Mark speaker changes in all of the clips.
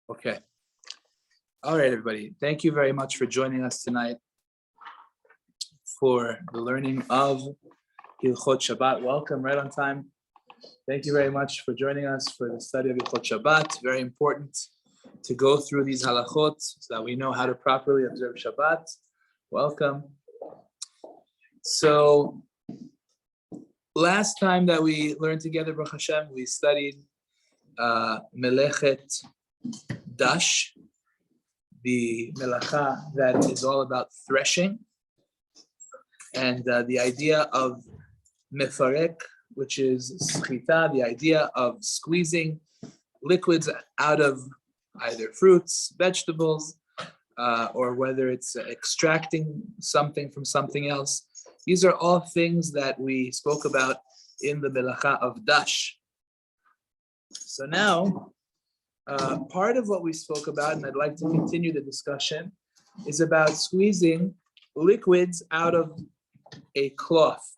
Speaker 1: Okay. All right, everybody. Thank you very much for joining us tonight for the learning of Hilchot Shabbat. Welcome, right on time. Thank you very much for joining us for the study of Hilchot Shabbat. Very important to go through these halachot so that we know how to properly observe Shabbat. Welcome. So, last time that we learned together, Baruch Hashem, we studied Melachot Dash, the melacha that is all about threshing, and the idea of mefarek, which is schita, the idea of squeezing liquids out of either fruits, vegetables, or whether it's extracting something from something else. These are all things that we spoke about in the melacha of dash. So now, part of what we spoke about, and I'd like to continue the discussion, is about squeezing liquids out of a cloth.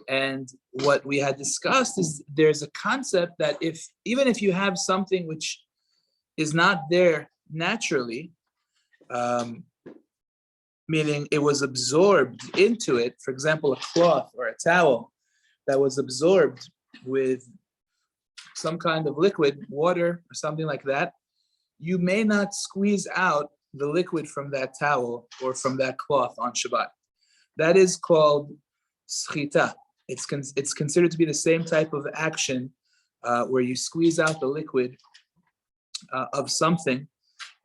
Speaker 1: And what we had discussed is there's a concept that even if you have something which is not there naturally, meaning it was absorbed into it, for example, a cloth or a towel that was absorbed with some kind of liquid, water or something like that, you may not squeeze out the liquid from that towel or from that cloth on Shabbat. That is called schita. It's considered to be the same type of action where you squeeze out the liquid of something,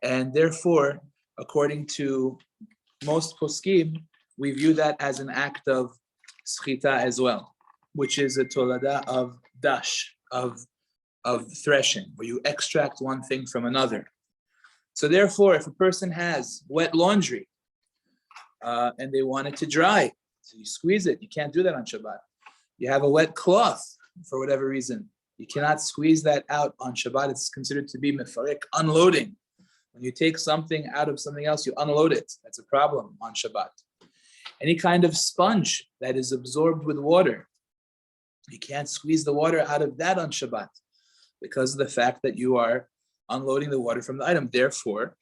Speaker 1: and therefore, according to most poskim, we view that as an act of schita as well, which is a tolada of dash, of threshing, where you extract one thing from another. So therefore, if a person has wet laundry and they want it to dry, so you squeeze it, you can't do that on Shabbat. You have a wet cloth for whatever reason, you cannot squeeze that out on Shabbat. It's considered to be mefarek, unloading. When you take something out of something else, you unload it. That's a problem on Shabbat. Any kind of sponge that is absorbed with water, you can't squeeze the water out of that on Shabbat, because of the fact that you are unloading the water from the item. Therefore,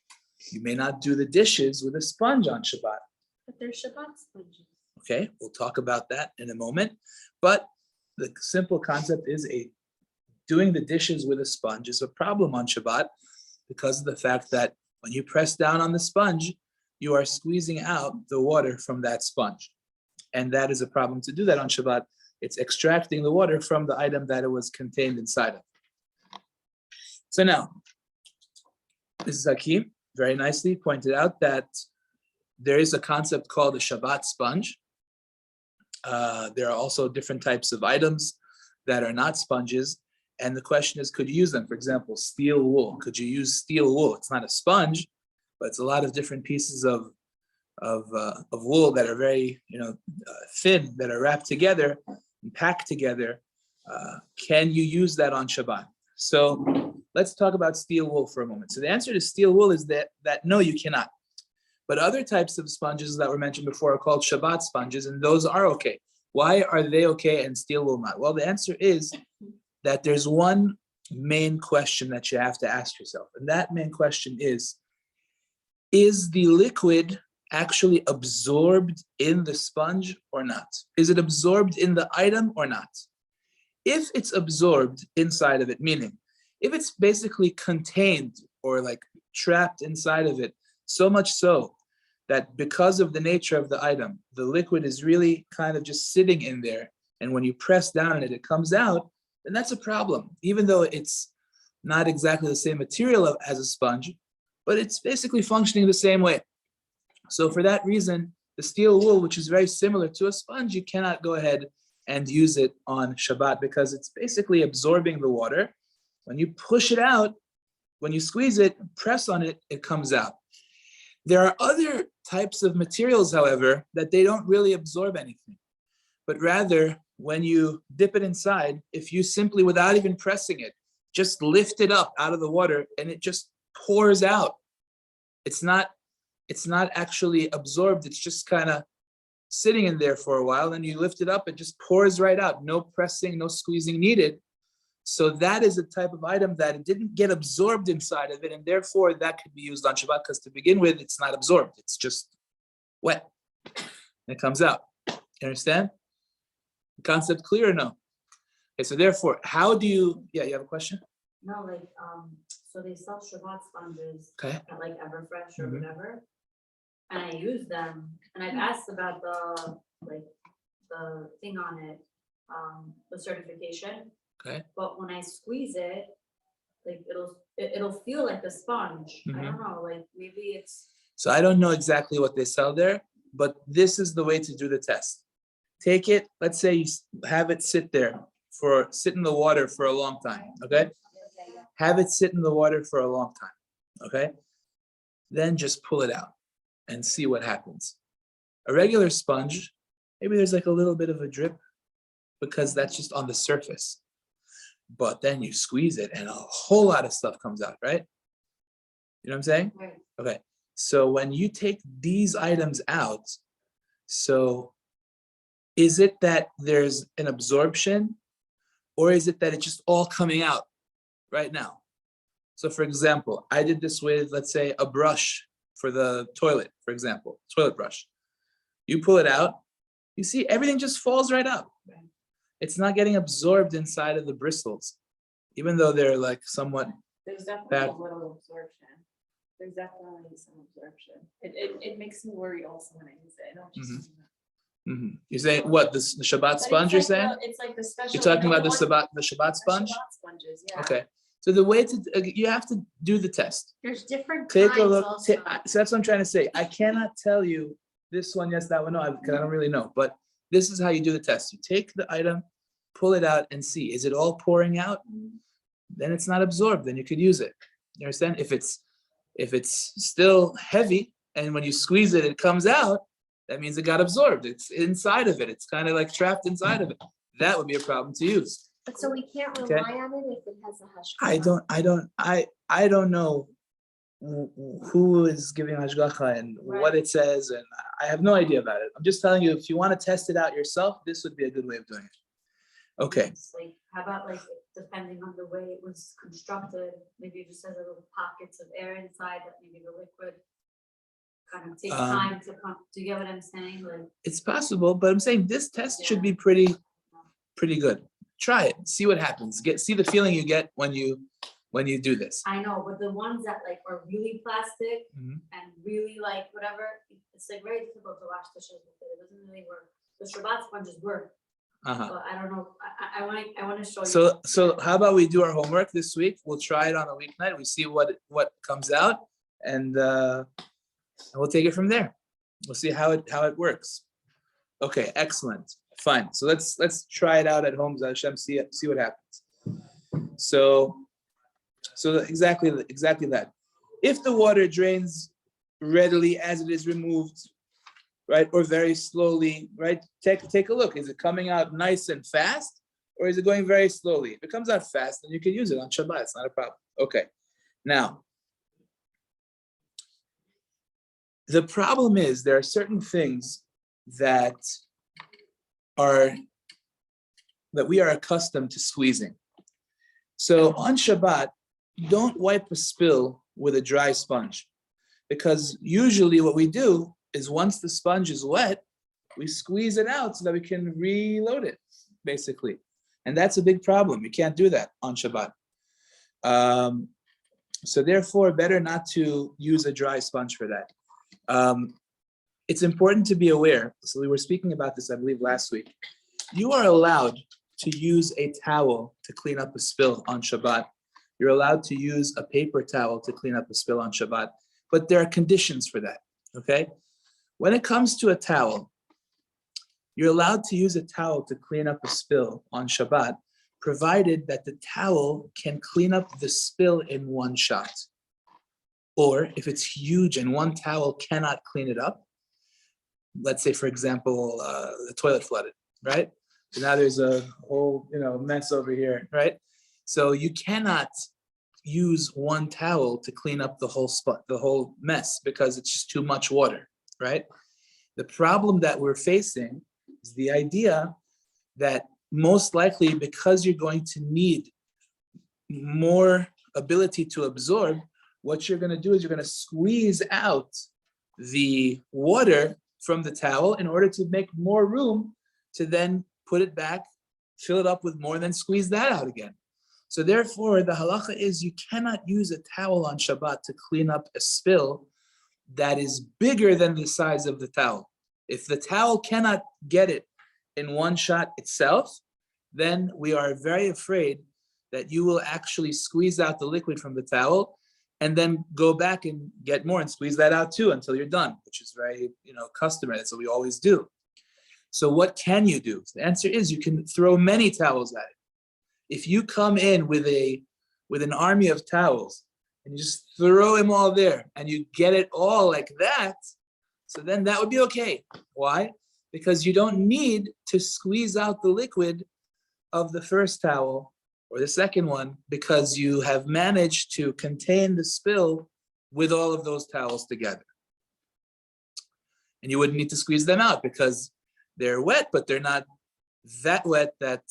Speaker 1: you may not do the dishes with a sponge on Shabbat.
Speaker 2: But they're Shabbat sponges.
Speaker 1: Okay, we'll talk about that in a moment. But the simple concept is doing the dishes with a sponge is a problem on Shabbat because of the fact that when you press down on the sponge, you are squeezing out the water from that sponge. And that is a problem to do that on Shabbat. It's extracting the water from the item that it was contained inside of. So now, Mrs. Hakim very nicely pointed out that there is a concept called a Shabbat sponge. There are also different types of items that are not sponges. And the question is, could you use them? For example, steel wool. Could you use steel wool? It's not a sponge, but it's a lot of different pieces of wool that are very thin, that are wrapped together and packed together. Can you use that on Shabbat? So let's talk about steel wool for a moment. So the answer to steel wool is that no, you cannot. But other types of sponges that were mentioned before are called Shabbat sponges, and those are okay. Why are they okay and steel wool not? Well, the answer is that there's one main question that you have to ask yourself. And that main question is the liquid actually absorbed in the sponge or not? Is it absorbed in the item or not? If it's absorbed inside of it, meaning if it's basically contained or like trapped inside of it, so much so that because of the nature of the item, the liquid is really kind of just sitting in there, and when you press down on it, it comes out, then that's a problem, even though it's not exactly the same material as a sponge, but it's basically functioning the same way. So for that reason, the steel wool, which is very similar to a sponge, you cannot go ahead and use it on Shabbat because it's basically absorbing the water. When you push it out, when you squeeze it, press on it, it comes out. There are other types of materials, however, that they don't really absorb anything, but rather when you dip it inside, if you simply, without even pressing it, just lift it up out of the water and it just pours out. It's not actually absorbed. It's just kind of sitting in there for a while, and you lift it up, it just pours right out. No pressing, no squeezing needed. So that is a type of item that it didn't get absorbed inside of it, and therefore that could be used on Shabbat because to begin with, it's not absorbed. It's just wet. And it comes out. You understand? The concept clear or no? Okay, so therefore, how do you, yeah, you have a question?
Speaker 2: No, like, so they sell Shabbat sponges
Speaker 1: Okay.
Speaker 2: at like Everfresh or
Speaker 1: Mhm.
Speaker 2: whatever. And I use them, and I've asked about the, like, the thing on it, the certification.
Speaker 1: Okay.
Speaker 2: But when I squeeze it, like, it'll feel like a sponge. I don't know, like, maybe it's,
Speaker 1: So I don't know exactly what they sell there, but this is the way to do the test. Take it, let's say you have it sit in the water for a long time, okay? Have it sit in the water for a long time, okay? Then just pull it out and see what happens. A regular sponge, maybe there's like a little bit of a drip because that's just on the surface. But then you squeeze it and a whole lot of stuff comes out, right? You know what I'm saying?
Speaker 2: right.
Speaker 1: Okay. So when you take these items out, so is it that there's an absorption or is it that it's just all coming out right now? So for example, I did this with, let's say, a brush for the toilet, for example, toilet brush. You pull it out, you see everything just falls right out.
Speaker 2: Right.
Speaker 1: It's not getting absorbed inside of the bristles, even though they're like somewhat.
Speaker 3: There's definitely
Speaker 1: Bad.
Speaker 3: a little absorption. There's definitely some absorption. It makes me worried also when I use it. I don't just use it.
Speaker 1: You're saying what, the Shabbat
Speaker 3: But
Speaker 1: sponge?
Speaker 3: it's
Speaker 1: You're
Speaker 3: like
Speaker 1: saying
Speaker 3: it's like the special.
Speaker 1: you're talking about the
Speaker 3: one-
Speaker 1: Shabbat sponge?
Speaker 3: Shabbat sponges, yeah.
Speaker 1: Okay. So the way to you have to do the test.
Speaker 2: There's different
Speaker 1: Take
Speaker 2: kinds
Speaker 1: a look.
Speaker 2: also.
Speaker 1: So that's what I'm trying to say. I cannot tell you this one, yes, that one, no, because I don't really know. But this is how you do the test. You take the item, pull it out, and see, is it all pouring out? Then it's not absorbed. Then you could use it. You understand? If it's still heavy, and when you squeeze it, it comes out, that means it got absorbed. It's inside of it. It's kind of like trapped inside of it. That would be a problem to use.
Speaker 2: But so we can't
Speaker 1: Okay.
Speaker 2: rely on it if it has a hush.
Speaker 1: I don't know who is giving hashgacha and what it says, and I have no idea about it. I'm just telling you, if you want to test it out yourself, this would be a good way of doing it. Okay.
Speaker 2: It's like, how about like, depending on the way it was constructed, maybe it just has little pockets of air inside that maybe the liquid kind of takes time to come. Do you get what I'm saying? Like,
Speaker 1: It's possible, but I'm saying this test should be pretty good. Try it, see what happens. See the feeling you get when you do this.
Speaker 2: I know, but the ones that like are really plastic
Speaker 1: Mhm.
Speaker 2: and really like whatever, it's like very difficult to wash dishes with it. It doesn't really work. The Shabbat sponges work,
Speaker 1: Uh-huh.
Speaker 2: but I don't know. I want to show you.
Speaker 1: So how about we do our homework this week? We'll try it on a weeknight. We see what comes out, and we'll take it from there. We'll see how it works. Okay, excellent. Fine. So let's try it out at home. Hashem, see what happens. So exactly that. If the water drains readily as it is removed, right, or very slowly, right? Take a look. Is it coming out nice and fast, or is it going very slowly? If it comes out fast, then you can use it on Shabbat. It's not a problem. Okay. Now, the problem is there are certain things that we are accustomed to squeezing. So on Shabbat, don't wipe a spill with a dry sponge, because usually what we do is once the sponge is wet, we squeeze it out so that we can reload it, basically. And that's a big problem. You can't do that on Shabbat. So therefore, better not to use a dry sponge for that. It's important to be aware. So we were speaking about this, I believe, last week. You are allowed to use a towel to clean up a spill on Shabbat. You're allowed to use a paper towel to clean up a spill on Shabbat, but there are conditions for that, okay? When it comes to a towel, you're allowed to use a towel to clean up a spill on Shabbat, provided that the towel can clean up the spill in one shot. Or if it's huge and one towel cannot clean it up, let's say, for example, the toilet flooded, right? So now there's a whole, mess over here, right? So you cannot use one towel to clean up the whole mess, because it's just too much water, right? The problem that we're facing is the idea that most likely, because you're going to need more ability to absorb, what you're going to do is you're going to squeeze out the water from the towel in order to make more room to then put it back, fill it up with more, and then squeeze that out again. So therefore, the halacha is you cannot use a towel on Shabbat to clean up a spill that is bigger than the size of the towel. If the towel cannot get it in one shot itself, then we are very afraid that you will actually squeeze out the liquid from the towel and then go back and get more and squeeze that out too until you're done, which is very, customary. That's what we always do. So what can you do? The answer is you can throw many towels at it. If you come in with an army of towels and you just throw them all there and you get it all like that, so then that would be okay. Why? Because you don't need to squeeze out the liquid of the first towel or the second one, because you have managed to contain the spill with all of those towels together. And you wouldn't need to squeeze them out because they're wet, but they're not that wet that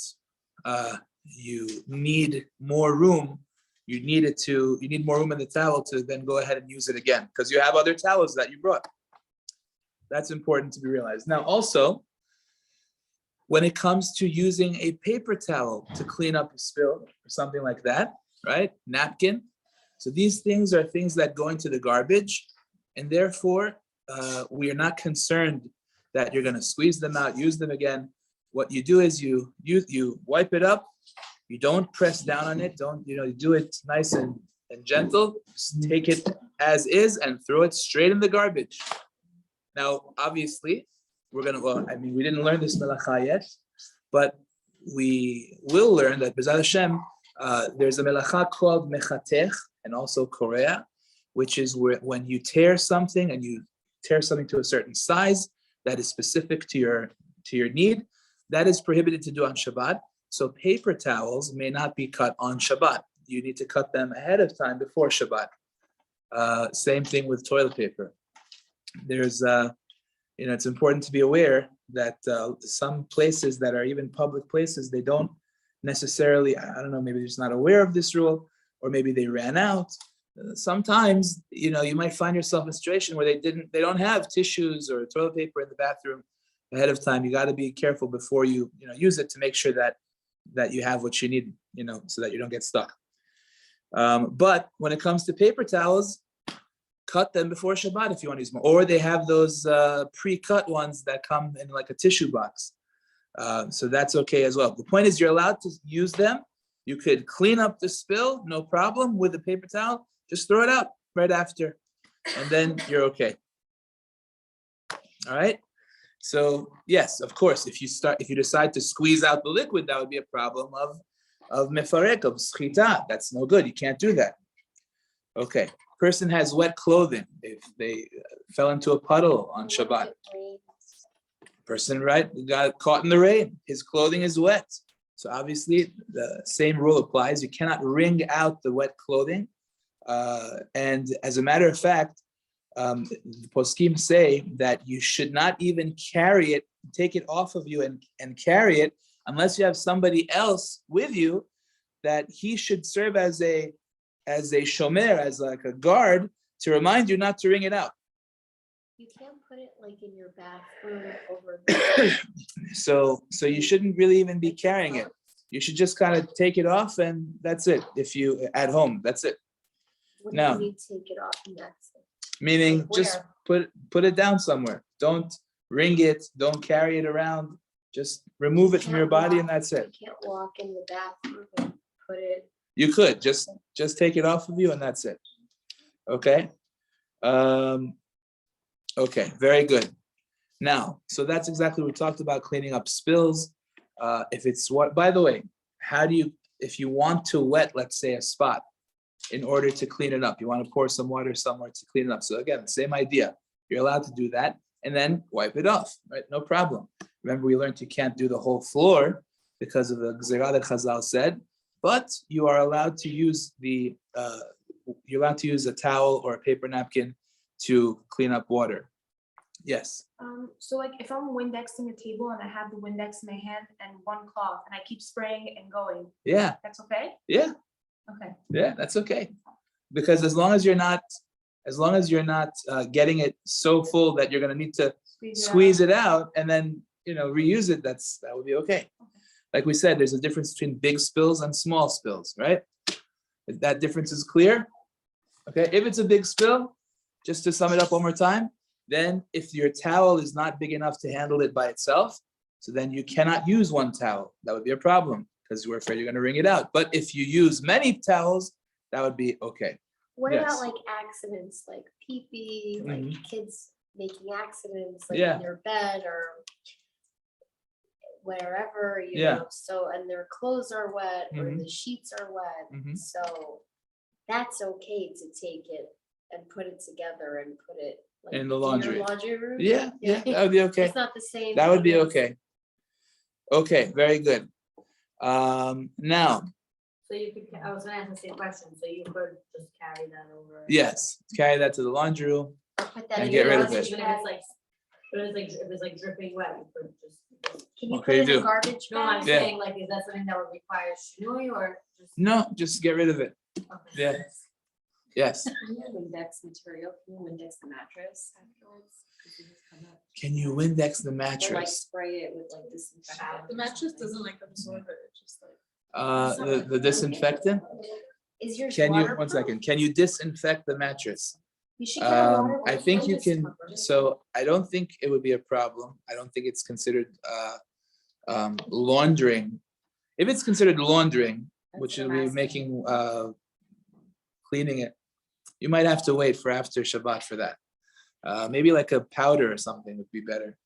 Speaker 1: you need more room. You need more room in the towel to then go ahead and use it again because you have other towels that you brought. That's important to be realized. Now, also, when it comes to using a paper towel to clean up a spill or something like that, right? Napkin. So these things are things that go into the garbage, and therefore we are not concerned that you're going to squeeze them out, use them again. What you do is you wipe it up. You don't press down on it. You do it nice and gentle. Just take it as is and throw it straight in the garbage. Now, obviously, we didn't learn this melacha yet, but we will learn that B'ezras Hashem, there's a melacha called mechatech and also korea, which is when you tear something and you tear something to a certain size that is specific to your need, that is prohibited to do on Shabbat. So paper towels may not be cut on Shabbat. You need to cut them ahead of time before Shabbat. Same thing with toilet paper. There's it's important to be aware that some places that are even public places, they don't necessarily, I don't know, maybe they're just not aware of this rule, or maybe they ran out. Sometimes, you might find yourself in a situation where they don't have tissues or toilet paper in the bathroom ahead of time. You got to be careful before you use it to make sure that you have what you need, so that you don't get stuck. But when it comes to paper towels, cut them before Shabbat if you want to use them. Or they have those pre-cut ones that come in like a tissue box. So that's okay as well. The point is you're allowed to use them. You could clean up the spill, no problem, with a paper towel. Just throw it out right after, and then you're okay. All right? So yes, of course, if you decide to squeeze out the liquid, that would be a problem of mefarek, of schita. That's no good. You can't do that. Okay. Person has wet clothing. If they fell into a puddle on Shabbat. Person, got caught in the rain. His clothing is wet. So obviously the same rule applies. You cannot wring out the wet clothing. And as a matter of fact, the poskim say that you should not even carry it, take it off of you and carry it unless you have somebody else with you, that he should serve as a shomer, as like a guard, to remind you not to wring it out.
Speaker 4: You can't put it like in your bathroom over there.
Speaker 1: So you shouldn't really even be carrying it. You should just kind of take it off and that's it. If you at home, that's it.
Speaker 4: What
Speaker 1: No.
Speaker 4: do you mean take it off and that's it?
Speaker 1: Meaning
Speaker 4: Like
Speaker 1: just put it down somewhere. Don't wring it. Don't carry it around. Just remove it from your body and that's it.
Speaker 4: You can't walk in the bathroom and put it.
Speaker 1: You could just take it off of you and that's it. Okay. Okay, very good. Now, so that's exactly what we talked about, cleaning up spills. If it's what, by the way, if you want to wet, let's say, a spot in order to clean it up, you want to pour some water somewhere to clean it up. So again, same idea. You're allowed to do that and then wipe it off, right? No problem. Remember, we learned you can't do the whole floor because of the Gzerah that Chazal said, but you are allowed to use a towel or a paper napkin to clean up water. Yes.
Speaker 3: So like if I'm Windexing a table and I have the Windex in my hand and one cloth and I keep spraying and going,
Speaker 1: Yeah.
Speaker 3: that's okay?
Speaker 1: Yeah.
Speaker 2: Okay.
Speaker 1: Yeah, that's okay. Because as long as you're not getting it so full that you're gonna need to squeeze it out and then, reuse it, that would be okay. Like we said, there's a difference between big spills and small spills, right? If that difference is clear, okay, if it's a big spill, just to sum it up one more time, then if your towel is not big enough to handle it by itself, so then you cannot use one towel. That would be a problem because we're afraid you're going to wring it out. But if you use many towels, that would be okay.
Speaker 4: What
Speaker 1: Yes.
Speaker 4: about like accidents, like pee-pee, like
Speaker 1: Mhm.
Speaker 4: kids making accidents, like
Speaker 1: Yeah.
Speaker 4: in their bed or wherever,
Speaker 1: Yeah.
Speaker 4: know, so, and their clothes are wet or
Speaker 1: Mhm.
Speaker 4: the sheets are wet,
Speaker 1: Mhm.
Speaker 4: so that's okay to take it and put it together and put it like
Speaker 1: In the
Speaker 4: your
Speaker 1: laundry.
Speaker 4: laundry room?
Speaker 1: Yeah, that would be okay.
Speaker 4: It's not the same.
Speaker 1: That would be
Speaker 4: thing as-
Speaker 1: okay. Okay, very good. Now,
Speaker 2: So you could, I was gonna ask the same question, so you could just carry that over.
Speaker 1: yes, carry that to the laundry room.
Speaker 4: Or put that
Speaker 1: And
Speaker 4: in
Speaker 1: get
Speaker 4: your
Speaker 1: rid of
Speaker 4: garbage
Speaker 1: it.
Speaker 2: Even if
Speaker 4: bag.
Speaker 2: it's like, if it's like dripping wet, you could just.
Speaker 4: Can you
Speaker 1: Okay,
Speaker 4: put it in
Speaker 1: do.
Speaker 4: a garbage
Speaker 2: No, I'm
Speaker 4: bag?
Speaker 1: Yeah.
Speaker 2: saying like, is that something that would require shinui or just?
Speaker 1: No, just get rid of it.
Speaker 2: Okay.
Speaker 1: Yeah. Yes.
Speaker 3: Can you Windex material? Can you Windex the mattress afterwards? 'Cause it just come up.
Speaker 1: Can you Windex the
Speaker 3: Or like
Speaker 1: mattress?
Speaker 3: spray it with like disinfectant.
Speaker 5: The mattress doesn't like absorb it, it's just like.
Speaker 1: The disinfectant?
Speaker 4: Is yours
Speaker 1: Can you,
Speaker 4: waterproof?
Speaker 1: 1 second, can you disinfect the mattress?
Speaker 4: You should get a waterproof.
Speaker 1: I think you
Speaker 4: mattress
Speaker 1: can,
Speaker 4: cover.
Speaker 1: so I don't think it would be a problem. I don't think it's considered laundering. If it's considered laundering, which
Speaker 3: That's
Speaker 1: will
Speaker 3: what I'm
Speaker 1: be
Speaker 3: asking.
Speaker 1: making, cleaning it, you might have to wait for after Shabbat for that. Maybe like a powder or something would be better.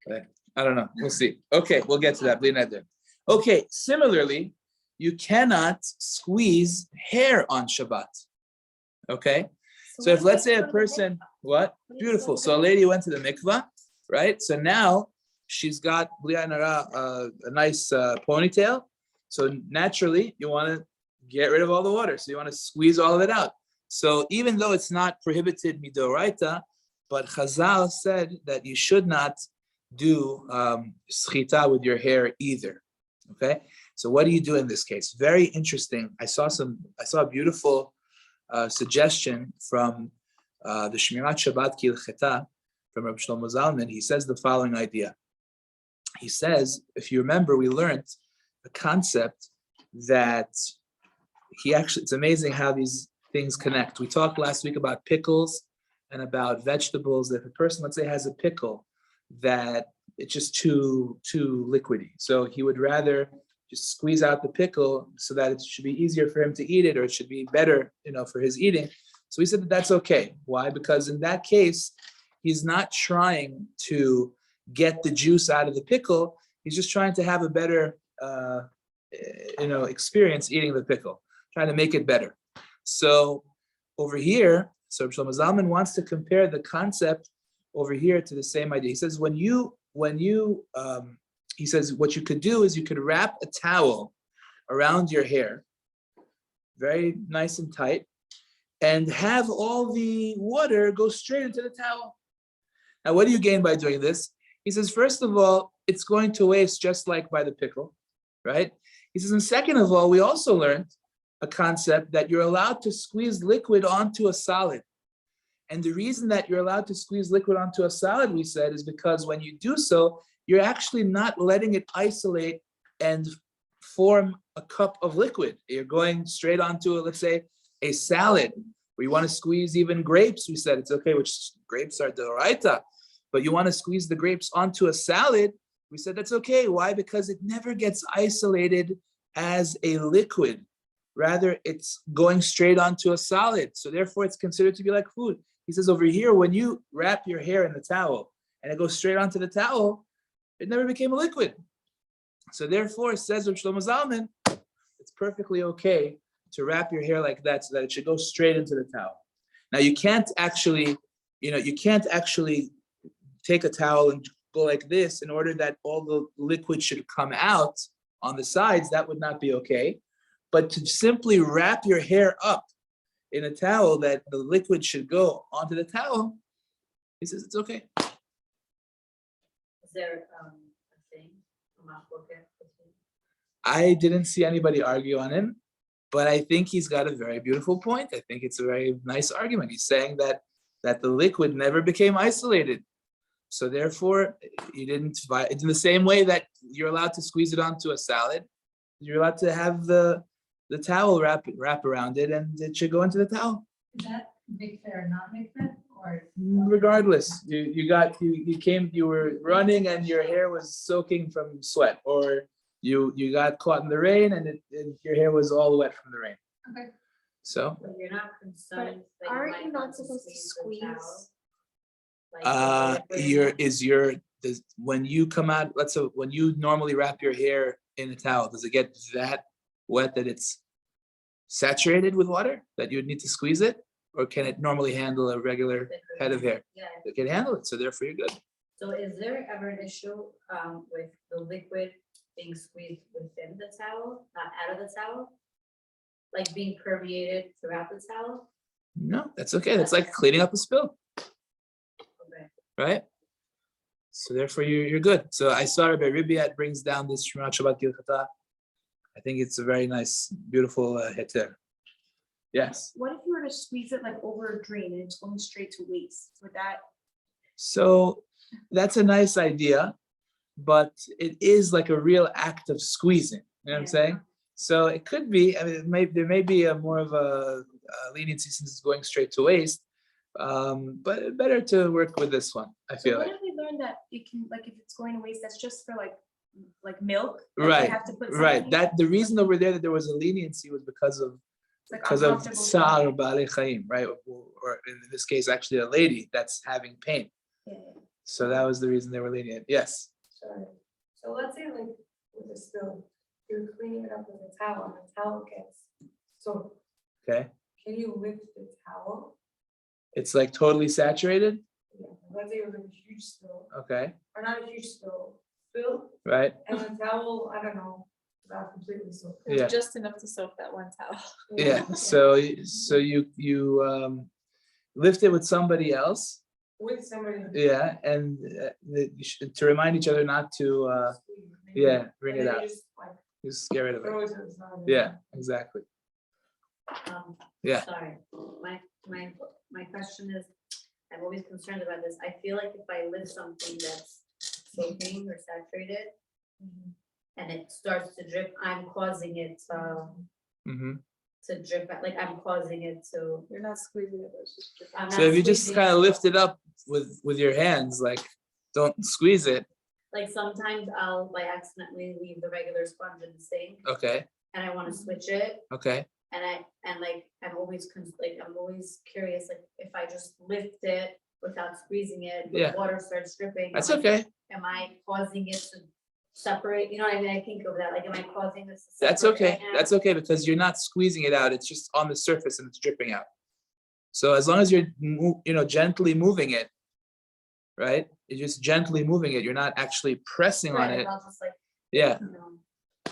Speaker 1: But I don't know, we'll see. Okay, we'll get to that. Bli neder. Okay, similarly, you cannot squeeze hair on Shabbat. Okay, so if
Speaker 4: what
Speaker 1: let's
Speaker 4: you
Speaker 1: say a
Speaker 4: go to the
Speaker 1: person,
Speaker 4: mikvah?
Speaker 1: what?
Speaker 4: What if
Speaker 1: Beautiful.
Speaker 4: somebody-
Speaker 1: So a lady went to the mikvah, right? So now she's got bli nara, a nice ponytail. So naturally, you want to get rid of all the water. So you want to squeeze all of it out. So even though it's not prohibited midoraita, but Chazal said that you should not do schita with your hair either. Okay, so what do you do in this case? Very interesting. I saw a beautiful suggestion from the Shmirat Shabbat Kilcheta from Rabbi Shlomo Zalman. He says the following idea. He says, if you remember, we learned a concept that it's amazing how these things connect. We talked last week about pickles and about vegetables. If a person, let's say, has a pickle that it's just too liquidy, so he would rather just squeeze out the pickle so that it should be easier for him to eat it, or it should be better, for his eating. So he said that that's okay. Why? Because in that case, he's not trying to get the juice out of the pickle. He's just trying to have a better, experience eating the pickle, trying to make it better. So over here, so Shlomo Zalman wants to compare the concept over here to the same idea. He says he says what you could do is you could wrap a towel around your hair, very nice and tight, and have all the water go straight into the towel. Now, what do you gain by doing this? He says, first of all, it's going to waste just like by the pickle, right? He says, and second of all, we also learned a concept that you're allowed to squeeze liquid onto a solid. And the reason that you're allowed to squeeze liquid onto a solid, we said, is because when you do so, you're actually not letting it isolate and form a cup of liquid. You're going straight onto, let's say, a salad where you want to squeeze even grapes. We said it's okay, which grapes are d'oraita, but you want to squeeze the grapes onto a salad. We said that's okay. Why? Because it never gets isolated as a liquid. Rather, it's going straight onto a solid. So therefore, it's considered to be like food. He says over here, when you wrap your hair in the towel and it goes straight onto the towel, it never became a liquid. So therefore, says Reb Shlomo Zalman, it's perfectly okay to wrap your hair like that so that it should go straight into the towel. Now, you can't actually take a towel and go like this in order that all the liquid should come out on the sides. That would not be okay. But to simply wrap your hair up in a towel that the liquid should go onto the towel, he says it's okay.
Speaker 2: Is there a thing?
Speaker 1: I didn't see anybody argue on him. But I think he's got a very beautiful point. I think it's a very nice argument. He's saying that the liquid never became isolated. So therefore, you didn't, it's in the same way that you're allowed to squeeze it onto a salad. You're allowed to have the towel wrap around it, and it should go into the towel.
Speaker 6: Is that mikveh or not mikveh, or?
Speaker 1: Regardless, you were running and your hair was soaking from sweat, or you got caught in the rain and your hair was all wet from the rain.
Speaker 6: Okay.
Speaker 1: So
Speaker 2: But you're not concerned that you
Speaker 4: aren't
Speaker 2: might
Speaker 4: you not
Speaker 2: want to
Speaker 4: supposed to
Speaker 2: squeeze the towel?
Speaker 4: squeeze?
Speaker 2: Like,
Speaker 1: when you come out, let's say when you normally wrap your hair in a towel, does it get that wet that it's saturated with water that you would need to squeeze it, or can it normally handle a regular head of hair?
Speaker 2: Yeah,
Speaker 1: It can handle it, so therefore you're good.
Speaker 2: so is there ever an issue with the liquid being squeezed within the towel, not out of the towel? Like being permeated throughout the towel?
Speaker 1: No, that's okay. That's like cleaning up a spill,
Speaker 2: Okay.
Speaker 1: right? So therefore you're good. So I saw Rabbi Ribiat brings down this Shemrat Shabbat Gilchata. I think it's a very nice, beautiful heter. Yes.
Speaker 5: What if you were to squeeze it like over a drain and it's going straight to waste? Would that?
Speaker 1: So that's a nice idea, but it is like a real act of squeezing. You know what I'm saying? So it could be. I mean, there may be a more of a leniency since it's going straight to waste. But better to work with this one, I
Speaker 5: So
Speaker 1: feel
Speaker 5: what
Speaker 1: like.
Speaker 5: if we learned that it can, like, if it's going to waste, that's just for like milk? that they
Speaker 1: Right,
Speaker 5: have to put
Speaker 1: right.
Speaker 5: something-
Speaker 1: That the reason over there that there was a leniency was because of
Speaker 5: it's like
Speaker 1: Tsar
Speaker 5: uncomfortable.
Speaker 1: Baalei Chaim, right? Or in this case, actually a lady that's having pain.
Speaker 5: Yeah.
Speaker 1: So that was the reason they were lenient. Yes.
Speaker 3: Sorry. So let's say like with a spill, you're cleaning it up with a towel and the towel gets, so
Speaker 1: Okay.
Speaker 3: can you lift the towel?
Speaker 1: It's like totally saturated.
Speaker 3: Yeah, let's say it was a huge spill,
Speaker 1: Okay.
Speaker 3: or not a huge spill,
Speaker 1: Right.
Speaker 3: and the towel, I don't know, got completely soaked.
Speaker 1: Yeah.
Speaker 5: Just enough to soak that one towel.
Speaker 1: Yeah. So you lift it with somebody else.
Speaker 3: With somebody.
Speaker 1: Yeah. And to remind each other not to. Bring it out. Just get rid of it. Yeah. Exactly. Yeah.
Speaker 2: Sorry, my question is, I'm always concerned about this. I feel like if I lift something that's soaking or saturated and it starts to drip, I'm causing it
Speaker 1: Mm-hmm.
Speaker 2: to drip, like I'm causing it to.
Speaker 5: You're not squeezing it, it's just dripping.
Speaker 2: I'm
Speaker 1: So
Speaker 2: not
Speaker 1: if you just
Speaker 2: squeezing
Speaker 1: kind of
Speaker 2: it.
Speaker 1: lift it up with your hands, like don't squeeze it.
Speaker 2: Like sometimes I'll by accidentally leave the regular sponge in the sink
Speaker 1: Okay.
Speaker 2: and I want to switch it.
Speaker 1: Okay.
Speaker 2: And I'm always I'm always curious, like if I just lift it without squeezing it, the
Speaker 1: Yeah.
Speaker 2: water starts dripping.
Speaker 1: That's
Speaker 2: am I-
Speaker 1: okay.
Speaker 2: Am I causing it to separate? You know what I mean? I think of that, like, am I causing this? to
Speaker 1: That's
Speaker 2: separate
Speaker 1: okay.
Speaker 2: right now?
Speaker 1: That's okay because you're not squeezing it out. It's just on the surface and it's dripping out. So as long as you're gently moving it, right? You're just gently moving it. You're not actually pressing on
Speaker 2: Right,
Speaker 1: it.
Speaker 2: I'll just like,
Speaker 1: Yeah.
Speaker 2: you know,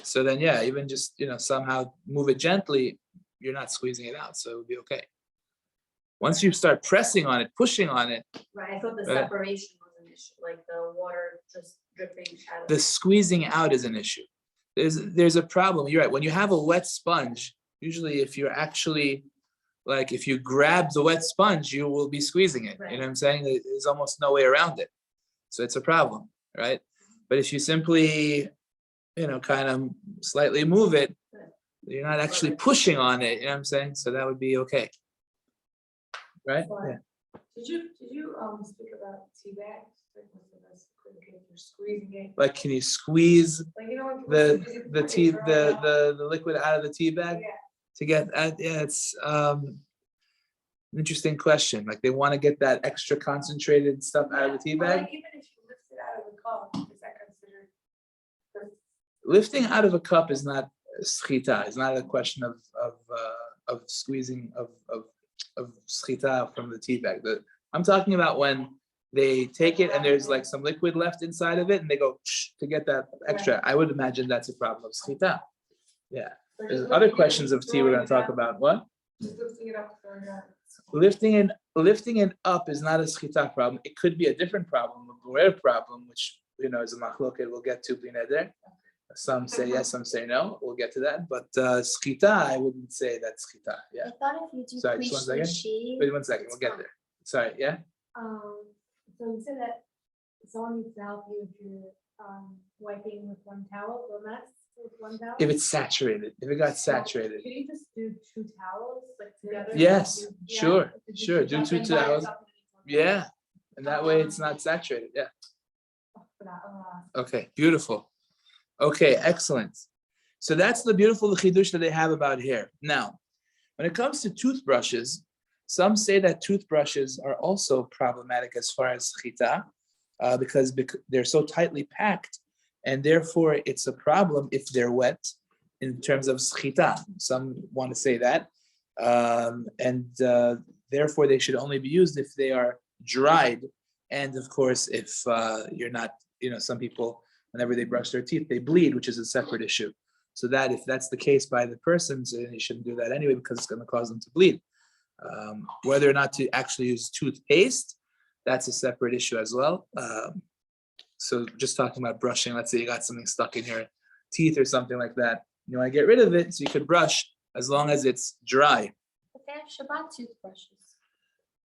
Speaker 1: So then, yeah, even just somehow move it gently. You're not squeezing it out, so it would be okay. Once you start pressing on it, pushing on it,
Speaker 2: right, I thought the
Speaker 1: Right.
Speaker 2: separation was an issue, like the water just dripping out of.
Speaker 1: the squeezing out is an issue. There's a problem. You're right. When you have a wet sponge, usually if you're actually like if you grab the wet sponge, you will be squeezing it. You know what I'm saying? There's almost no way around it. So it's a problem, right? But if you simply, kind of slightly move it, you're not actually pushing on it. You know what I'm saying? So that would be okay. Right? Yeah.
Speaker 3: Did you speak about tea bags? Like, if you're squeezing it,
Speaker 1: Like, can you squeeze
Speaker 3: like, you know, when people
Speaker 1: the
Speaker 3: squeeze it
Speaker 1: the
Speaker 3: before
Speaker 1: tea
Speaker 3: they throw it out?
Speaker 1: the liquid out of the tea bag
Speaker 3: Yeah.
Speaker 1: to get yeah, it's an interesting question. Like they want to get that extra concentrated stuff out of the tea
Speaker 3: Or
Speaker 1: bag.
Speaker 3: like even if you lift it out of the cup, is that considered?
Speaker 1: Lifting out of a cup is not schita. It's not a question of squeezing of schita from the tea bag. I'm talking about when they take it and there's like some liquid left inside of it and they go to get that extra. I would imagine that's a problem of schita. Yeah.
Speaker 3: Or
Speaker 1: There's
Speaker 3: just
Speaker 1: other
Speaker 3: lifting it,
Speaker 1: questions of tea we're going to talk about. What?
Speaker 3: Just lifting it up, throwing it out.
Speaker 1: Lifting it up is not a schita problem. It could be a different problem, a rare problem, which is a machloket we'll get to b'neder. Some say yes, some say no. We'll get to that. But schita, I wouldn't say that's schita. Yeah.
Speaker 4: I thought if you do
Speaker 1: Sorry, just 1 second.
Speaker 4: shave.
Speaker 1: Wait 1 second. We'll get there. Sorry. Yeah.
Speaker 6: So you said that someone needs to help you if you're wiping with one towel, or mess with one towel?
Speaker 1: If it's saturated, if it got saturated.
Speaker 6: Can you just do 2 towels like together?
Speaker 1: Yes,
Speaker 6: Yeah.
Speaker 1: sure,
Speaker 6: If you
Speaker 1: sure.
Speaker 6: just
Speaker 1: Do
Speaker 6: dump
Speaker 1: 2
Speaker 6: them by
Speaker 1: towels.
Speaker 6: yourself and
Speaker 1: Yeah. And that way it's not saturated. Yeah. Okay, beautiful. Okay, excellent. So that's the beautiful chidush that they have about hair. Now, when it comes to toothbrushes, some say that toothbrushes are also problematic as far as chita, because they're so tightly packed, and therefore it's a problem if they're wet in terms of schita. Some want to say that, and therefore they should only be used if they are dried. And of course, if you're not, some people, whenever they brush their teeth, they bleed, which is a separate issue. So that if that's the case by the persons, then you shouldn't do that anyway, because it's going to cause them to bleed. Whether or not to actually use toothpaste, that's a separate issue as well. So just talking about brushing, let's say you got something stuck in your teeth or something like that, you want to get rid of it, so you could brush as long as it's dry.
Speaker 4: But they have Shabbat toothbrushes.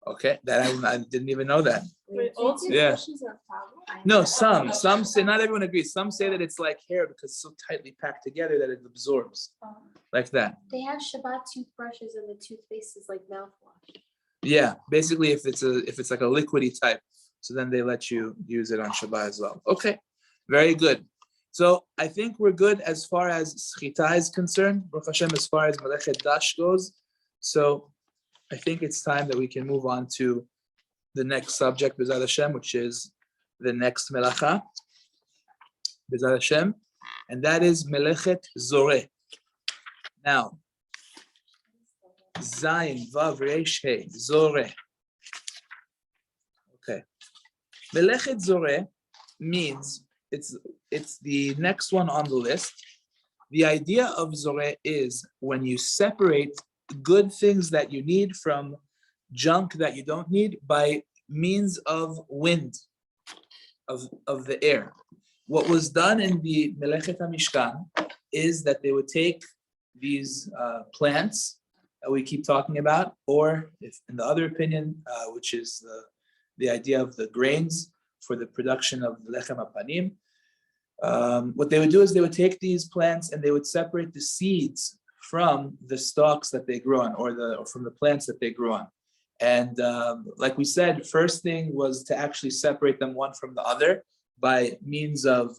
Speaker 1: Okay, that I didn't even know that.
Speaker 3: Wait, old
Speaker 1: Yeah.
Speaker 3: toothbrushes are a problem?
Speaker 1: No, some say, not everyone agrees. Some say that it's like hair because it's so tightly packed together that it absorbs like that.
Speaker 4: They have Shabbat toothbrushes and the toothpaste is like mouthwash.
Speaker 1: Yeah, basically if it's like a liquidy type, so then they let you use it on Shabbat as well. Okay, very good. So I think we're good as far as schita is concerned. Baruch Hashem, as far as Melechet Dash goes. So I think it's time that we can move on to the next subject, B'ezrat Hashem, which is the next melacha, B'ezrat Hashem, and that is Melechet Zoreh. Now, Zayin, Vav, Reish, Hey, Zoreh. Okay. Melechet Zoreh means, it's the next one on the list. The idea of Zoreh is when you separate good things that you need from junk that you don't need by means of wind, of the air. What was done in the Melechet HaMishkan is that they would take these plants that we keep talking about, or if in the other opinion, which is the idea of the grains for the production of lechem hapanim, what they would do is they would take these plants and they would separate the seeds from the stalks that they grow on, or from the plants that they grow on. And like we said, first thing was to actually separate them one from the other by means of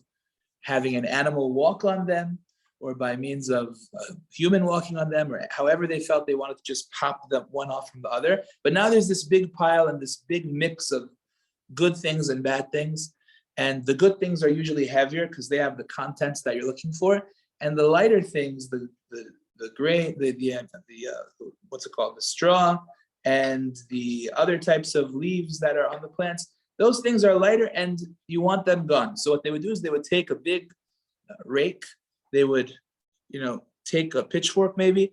Speaker 1: having an animal walk on them, or by means of a human walking on them, or however they felt they wanted to just pop them one off from the other. But now there's this big pile and this big mix of good things and bad things. And the good things are usually heavier because they have the contents that you're looking for. And the lighter things, the grain, what's it called? The straw and the other types of leaves that are on the plants, those things are lighter and you want them gone. So what they would do is they would take a big rake, they would, take a pitchfork maybe,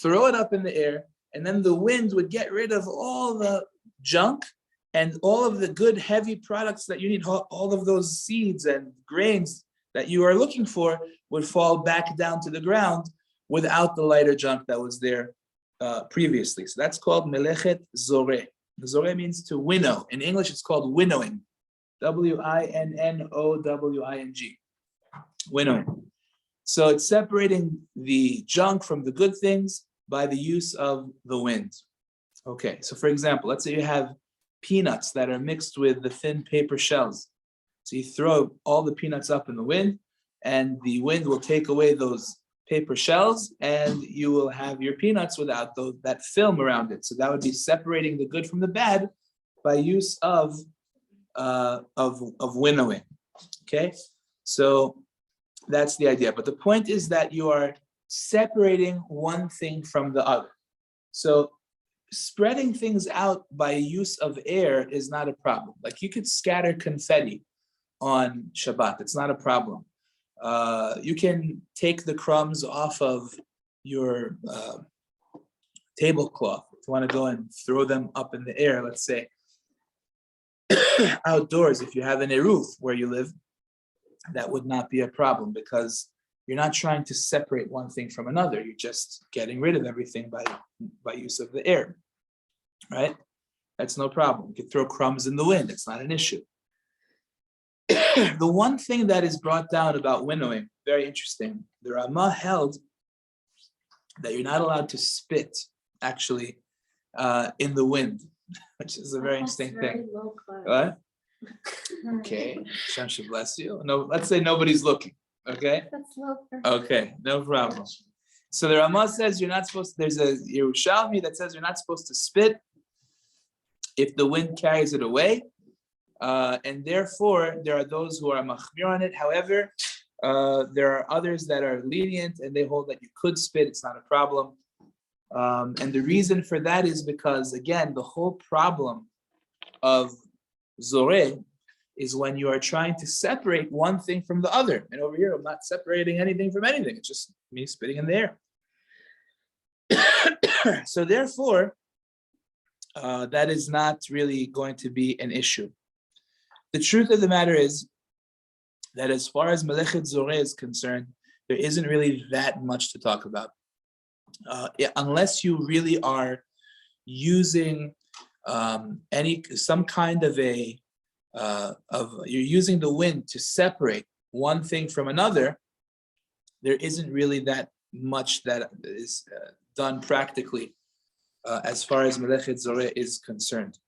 Speaker 1: throw it up in the air, and then the wind would get rid of all the junk and all of the good heavy products that you need, all of those seeds and grains that you are looking for would fall back down to the ground without the lighter junk that was there previously. So that's called Melechet Zoreh. The Zoreh means to winnow. In English, it's called winnowing. Winnowing. Winnowing. So it's separating the junk from the good things by the use of the wind. Okay, so for example, let's say you have peanuts that are mixed with the thin paper shells. So you throw all the peanuts up in the wind, and the wind will take away those paper shells, and you will have your peanuts without that film around it. So that would be separating the good from the bad by use of winnowing. Okay, so that's the idea. But the point is that you are separating one thing from the other. So spreading things out by use of air is not a problem. Like you could scatter confetti on Shabbat. It's not a problem. You can take the crumbs off of your tablecloth. If you want to go and throw them up in the air, let's say, outdoors, if you have an eruv where you live, that would not be a problem because you're not trying to separate one thing from another. You're just getting rid of everything by use of the air, right? That's no problem. You can throw crumbs in the wind. It's not an issue. The one thing that is brought down about winnowing, very interesting. The Rama held that you're not allowed to spit actually in the wind, which is a very interesting thing. What? Okay, Hashem should bless you. No, let's say nobody's looking. Okay. Okay, no problem. So the Rama says you're not supposed. There's a Yerushalmi that says you're not supposed to spit if the wind carries it away, and therefore there are those who are machmir on it. However, there are others that are lenient and they hold that you could spit; it's not a problem. And the reason for that is because again, the whole problem of Zoreh is when you are trying to separate one thing from the other. And over here, I'm not separating anything from anything. It's just me spitting in the air. So therefore, that is not really going to be an issue. The truth of the matter is that as far as Melachot Zoreh is concerned, there isn't really that much to talk about. Unless you really are using some kind of you're using the wind to separate one thing from another, there isn't really that much that is done practically as far as Melachot Zoreh is concerned.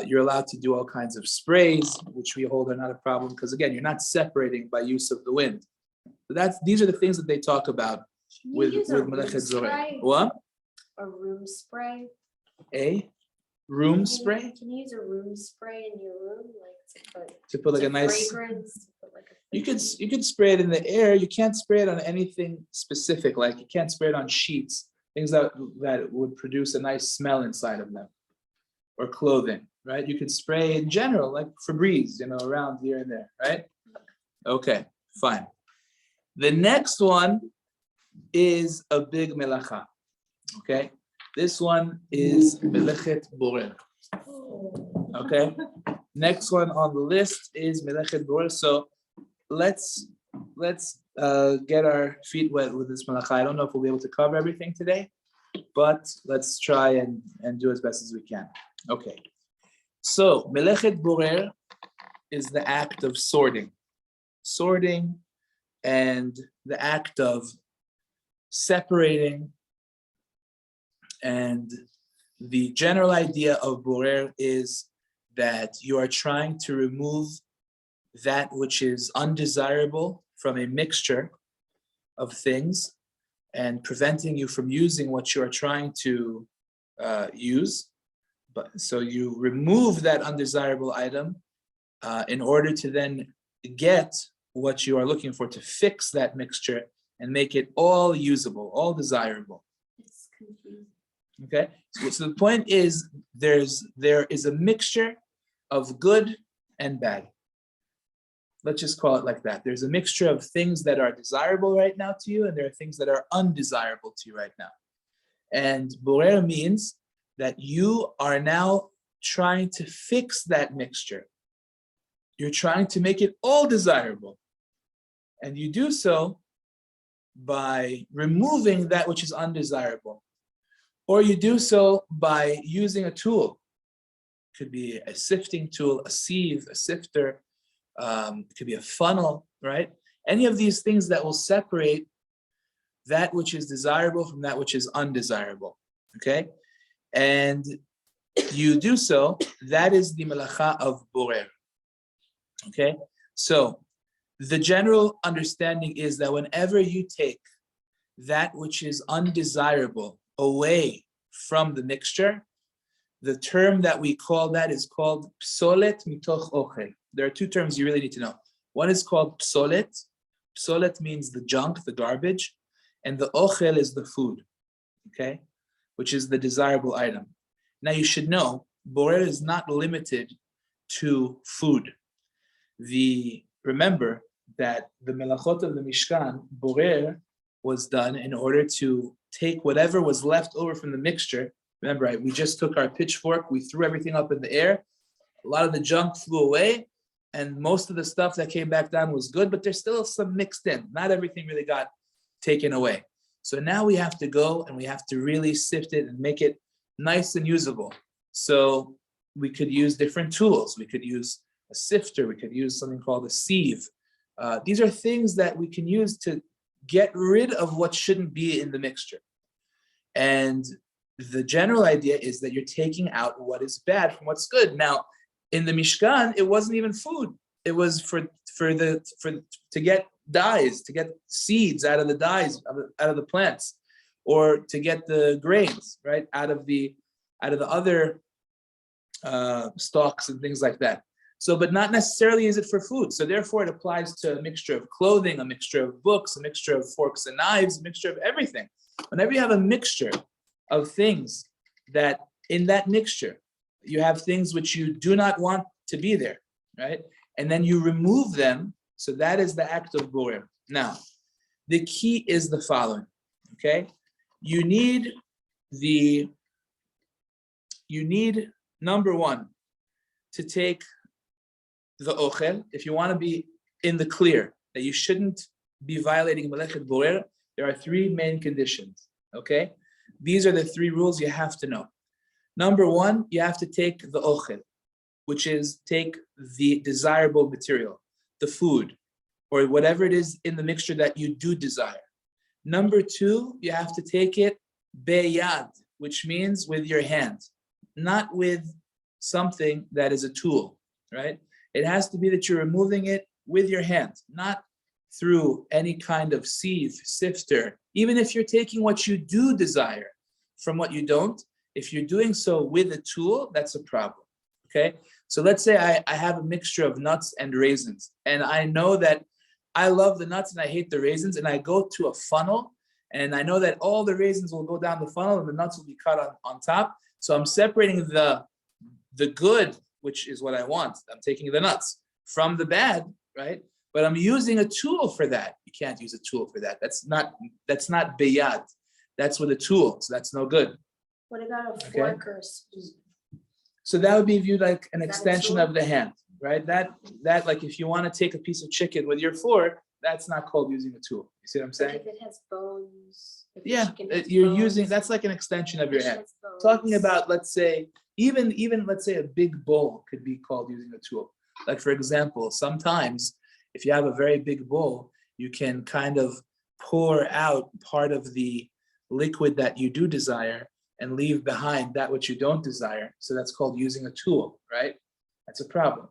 Speaker 1: You're allowed to do all kinds of sprays, which we hold are not a problem because again, you're not separating by use of the wind. So these are the things that they talk about with Melachot Zoreh. What?
Speaker 4: A room spray.
Speaker 1: A room spray?
Speaker 4: Can you use a room spray in your room, like
Speaker 1: To put like a nice.
Speaker 4: fragrance? To put like a
Speaker 1: You could spray it in the air. You can't spray it on anything specific. Like you can't spray it on sheets, things that would produce a nice smell inside of them, or clothing, right? You could spray in general, like Febreze, around here and there, right? Okay, fine. The next one is a big melacha. Okay, this one is Melachot Boreh. Okay, next one on the list is Melachot Boreh. So let's get our feet wet with this melacha. I don't know if we'll be able to cover everything today, but let's try and do as best as we can. Okay, so Melachot Boreh is the act of sorting, and the act of separating. And the general idea of Boreh is that you are trying to remove that which is undesirable from a mixture of things and preventing you from using what you are trying to use. But so you remove that undesirable item in order to then get what you are looking for, to fix that mixture and make it all usable, all desirable.
Speaker 4: It's confusing.
Speaker 1: Okay, so the point is there is a mixture of good and bad. Let's just call it like that. There's a mixture of things that are desirable right now to you, and there are things that are undesirable to you right now. And Boreh means that you are now trying to fix that mixture. You're trying to make it all desirable. And you do so by removing that which is undesirable. Or you do so by using a tool. It could be a sifting tool, a sieve, a sifter. It could be a funnel, right? Any of these things that will separate that which is desirable from that which is undesirable, okay? And you do so, that is the melacha of Boreh, okay? So the general understanding is that whenever you take that which is undesirable away from the mixture, the term that we call that is called psolet mitoch ochel. There are two terms you really need to know. One is called psolet. Psolet means the junk, the garbage, and the ochel is the food, okay, which is the desirable item. Now you should know, Boreh is not limited to food. Remember that the melachot of the Mishkan, Boreh was done in order to take whatever was left over from the mixture. Remember, right, we just took our pitchfork, we threw everything up in the air. A lot of the junk flew away, and most of the stuff that came back down was good, but there's still some mixed in. Not everything really got taken away. So now we have to go and we have to really sift it and make it nice and usable. So we could use different tools. We could use a sifter. We could use something called a sieve. These are things that we can use to get rid of what shouldn't be in the mixture. And the general idea is that you're taking out what is bad from what's good. Now, in the Mishkan, it wasn't even food. It was to get dyes, to get seeds out of the dyes out of the plants, or to get the grains right out of the other stalks and things like that. So, but not necessarily is it for food. So therefore, it applies to a mixture of clothing, a mixture of books, a mixture of forks and knives, a mixture of everything. Whenever you have a mixture of things that in that mixture, you have things which you do not want to be there, right? And then you remove them. So that is the act of Zoreh. Now, the key is the following, okay? You need number one, to take the ochel. If you want to be in the clear that you shouldn't be violating Melachot Zoreh, there are three main conditions, okay? These are the three rules you have to know. Number one, you have to take the ochel, which is take the desirable material, the food, or whatever it is in the mixture that you do desire. Number two, you have to take it beyad, which means with your hand, not with something that is a tool, right? It has to be that you're removing it with your hand, not through any kind of sieve, sifter. Even if you're taking what you do desire from what you don't, if you're doing so with a tool, that's a problem, okay? So let's say I have a mixture of nuts and raisins, and I know that I love the nuts and I hate the raisins, and I go to a funnel, and I know that all the raisins will go down the funnel and the nuts will be cut on top. So I'm separating the good, which is what I want. I'm taking the nuts from the bad, right? But I'm using a tool for that. You can't use a tool for that. That's not beyad. That's with a tool, so that's no good.
Speaker 4: What about a
Speaker 1: Okay.
Speaker 4: fork or a spoon?
Speaker 1: So that would be viewed like an
Speaker 4: Is that a
Speaker 1: extension
Speaker 4: tool?
Speaker 1: of the hand, right? That like if you want to take a piece of chicken with your fork, that's not called using a tool. You see what I'm
Speaker 4: Like
Speaker 1: saying?
Speaker 4: if it has bones. if the
Speaker 1: Yeah,
Speaker 4: chicken has
Speaker 1: you're
Speaker 4: bones,
Speaker 1: using, that's like an extension of your
Speaker 4: fish
Speaker 1: hand.
Speaker 4: has bones.
Speaker 1: Talking about, let's say, even let's say a big bowl could be called using a tool. Like for example, sometimes if you have a very big bowl, you can kind of pour out part of the liquid that you do desire and leave behind that which you don't desire. So that's called using a tool, right? That's a problem.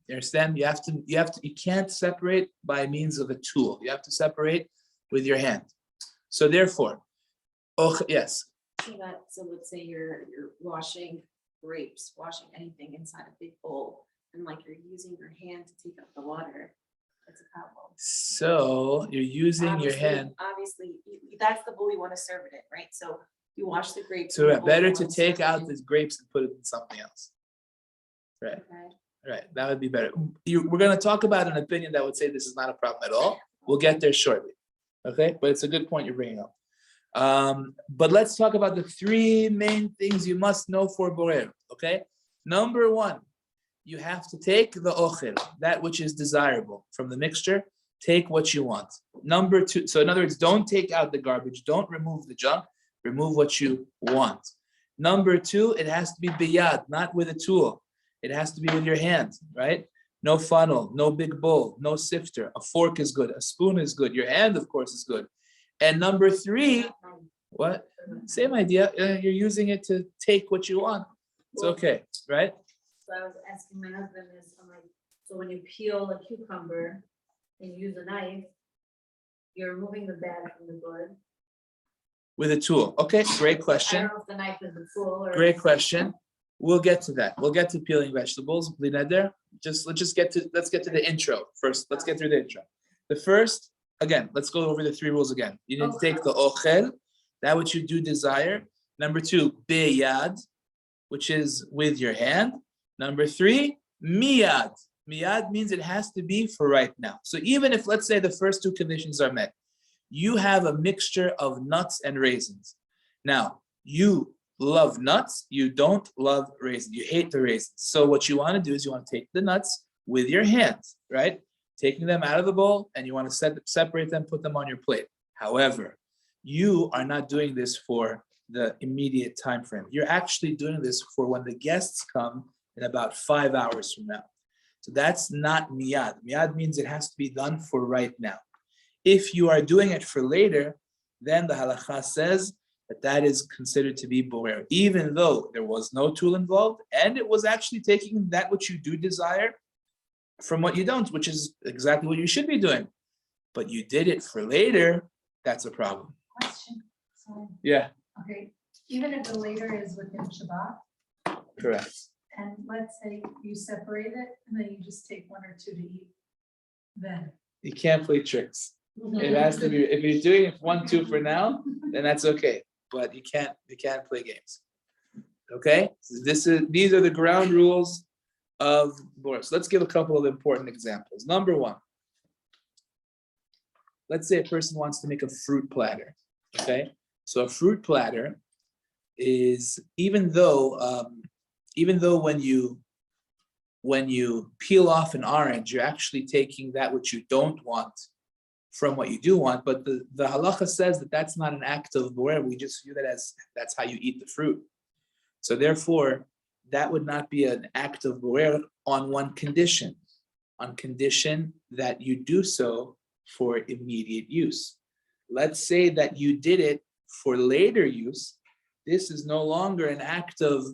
Speaker 1: You understand? You can't separate by means of a tool. You have to separate with your hand. So therefore, yes.
Speaker 3: So let's say you're washing grapes, washing anything inside a big bowl, and like you're using your hand to take out the water. That's a problem.
Speaker 1: So you're using your hand.
Speaker 3: Obviously, that's the bowl you want to serve it in, right? So you wash the grapes.
Speaker 1: So
Speaker 3: in the bowl
Speaker 1: better
Speaker 3: you
Speaker 1: to
Speaker 3: wanna
Speaker 1: take
Speaker 3: serve it
Speaker 1: out
Speaker 3: in.
Speaker 1: the grapes and put it in something else. Right,
Speaker 3: Okay.
Speaker 1: right. That would be better. We're going to talk about an opinion that would say this is not a problem at all. We'll get there shortly. Okay, but it's a good point you're bringing up. But let's talk about the three main things you must know for Borer. Okay, number one, you have to take the ochel, that which is desirable from the mixture. Take what you want. Number two, so in other words, don't take out the garbage. Don't remove the junk. Remove what you want. Number two, it has to be biyad, not with a tool. It has to be with your hand, right? No funnel, no big bowl, no sifter. A fork is good. A spoon is good. Your hand, of course, is good. And number three, what? Same idea. You're using it to take what you want. It's okay, right?
Speaker 2: So I was asking my husband this, I'm like, so when you peel a cucumber and use a knife, you're removing the bad from the good.
Speaker 1: With a tool. Okay, great
Speaker 2: I
Speaker 1: question.
Speaker 2: don't know if the knife is the tool or.
Speaker 1: Great question. We'll get to that. We'll get to peeling vegetables. Let's get to the intro first. Let's get through the intro. The first, again, let's go over the three rules again. You need to take the ochel, that which you do desire. Number two, beyad, which is with your hand. Number three, miyad. Miyad means it has to be for right now. So even if, let's say, the first two conditions are met, you have a mixture of nuts and raisins. Now, you love nuts, you don't love raisins. You hate the raisins. So what you want to do is you want to take the nuts, with your hands, right? Taking them out of the bowl and you want to separate them, put them on your plate. However, you are not doing this for the immediate time frame. You're actually doing this for when the guests come in about 5 hours from now. So that's not miyad. Miyad means it has to be done for right now. If you are doing it for later, then the halacha says that is considered to be borer, even though there was no tool involved, and it was actually taking that which you do desire from what you don't, which is exactly what you should be doing. But you did it for later, that's a problem.
Speaker 7: Question, sorry,
Speaker 1: Yeah,
Speaker 7: okay, even if the later is within Shabbat,
Speaker 1: correct.
Speaker 7: and let's say you separate it, and then you just take 1 or 2 to eat, then.
Speaker 1: You can't play tricks. It has to be, if you're doing it 1, 2 for now, then that's okay. But you can't play games. Okay? So these are the ground rules of borer. So let's give a couple of important examples. Number 1. Let's say a person wants to make a fruit platter. Okay? So a fruit platter is, even though when you peel off an orange, you're actually taking that which you don't want from what you do want, but the halacha says that that's not an act of borer. We just view that as that's how you eat the fruit. So therefore, that would not be an act of borer on one condition, on condition that you do so for immediate use. Let's say that you did it for later use. This is no longer an act of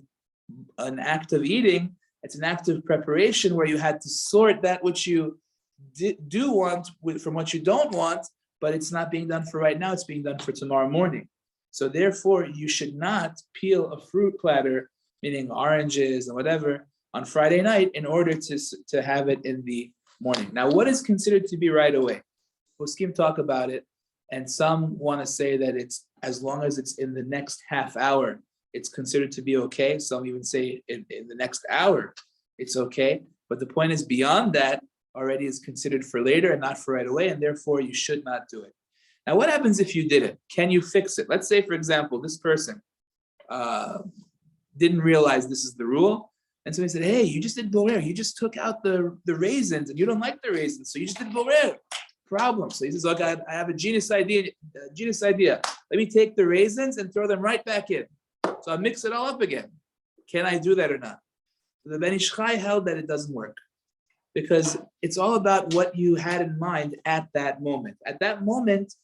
Speaker 1: eating. It's an act of preparation where you had to sort that which you do want from what you don't want, but it's not being done for right now, it's being done for tomorrow morning. So therefore, you should not peel a fruit platter, meaning oranges and whatever, on Friday night in order to have it in the morning. Now, what is considered to be right away? Poskim talk about it, and some want to say that it's as long as it's in the next half hour, it's considered to be okay. Some even say in the next hour, it's okay. But the point is, beyond that, already is considered for later and not for right away, and therefore you should not do it. Now, what happens if you did it? Can you fix it? Let's say, for example, this person didn't realize this is the rule, and so he said, hey, you just did borer. You just took out the raisins, and you don't like the raisins, so you just did borer. Problem. So he says, okay, I have a genius idea. Let me take the raisins and throw them right back in. So I'll mix it all up again. Can I do that or not? The Ben Ish Chai held that it doesn't work, because it's all about what you had in mind at that moment. At that moment,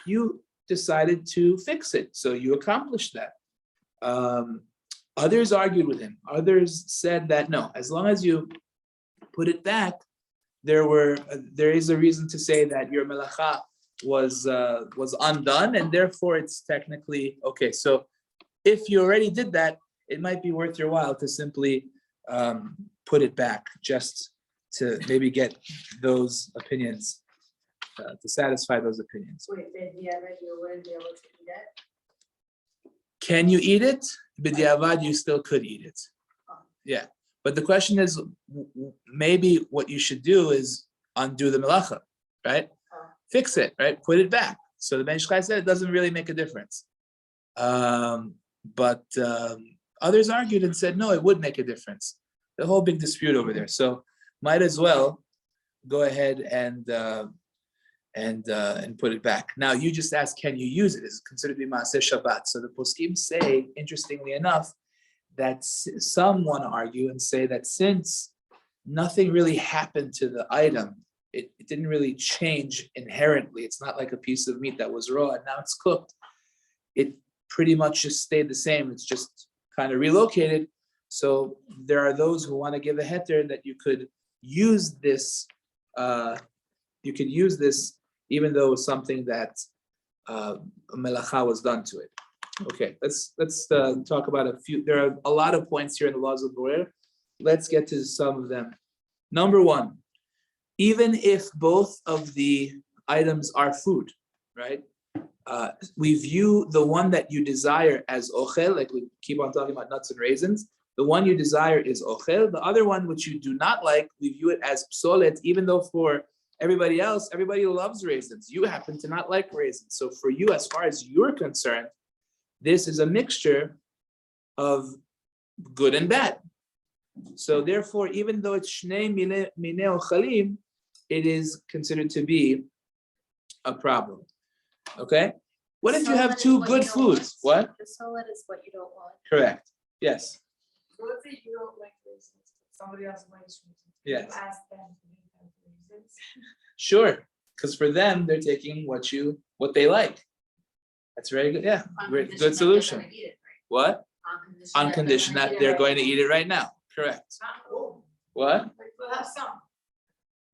Speaker 1: you decided to fix it, so you accomplished that. Others argued with him. Others said that no, as long as you put it back, there is a reason to say that your melacha was undone, and therefore it's technically okay. So if you already did that, it might be worth your while to simply put it back, just to maybe get those opinions, to satisfy those opinions.
Speaker 2: Wait, you wouldn't be able to eat it?
Speaker 1: Can you eat it? B'diavad, you still could eat it. Yeah. But the question is, maybe what you should do is undo the melacha, right? Fix it, right? Put it back. So the Ben Ish Chai said it doesn't really make a difference. But others argued and said, no, it would make a difference. The whole big dispute over there. So might as well go ahead and put it back. Now you just asked, can you use it? Is it considered to be Maaseh Shabbat? So the poskim say, interestingly enough, that some want to argue and say that since nothing really happened to the item, it didn't really change inherently. It's not like a piece of meat that was raw and now it's cooked. It pretty much just stayed the same. It's just kind of relocated. So there are those who want to give a heter that you could use this. Even though it was something that a melacha was done to it. Okay, let's talk about a few. There are a lot of points here in the laws of borer. Let's get to some of them. Number 1, even if both of the items are food, right? We view the one that you desire as ochel, like we keep on talking about nuts and raisins. The one you desire is ochel. The other one, which you do not like, we view it as psolet, even though for everybody else, everybody loves raisins. You happen to not like raisins. So for you, as far as you're concerned, this is a mixture of good and bad. So therefore, even though it's shnei minei ochalim, it is considered to be a problem. Okay? What if you have two good foods? What?
Speaker 4: The solid is what you don't want.
Speaker 1: Correct. Yes.
Speaker 6: So let's say you don't like raisins, somebody else likes raisins.
Speaker 1: Yes.
Speaker 6: You ask them to make them raisins.
Speaker 1: Sure. Because for them, they're taking what they like. That's very good. Yeah.
Speaker 2: On
Speaker 1: Great.
Speaker 2: condition
Speaker 1: Good
Speaker 2: that they're
Speaker 1: solution.
Speaker 2: gonna eat it,
Speaker 1: What?
Speaker 2: right?
Speaker 1: On condition that they're going to eat it right now. Correct. What?
Speaker 6: Like, we'll have some.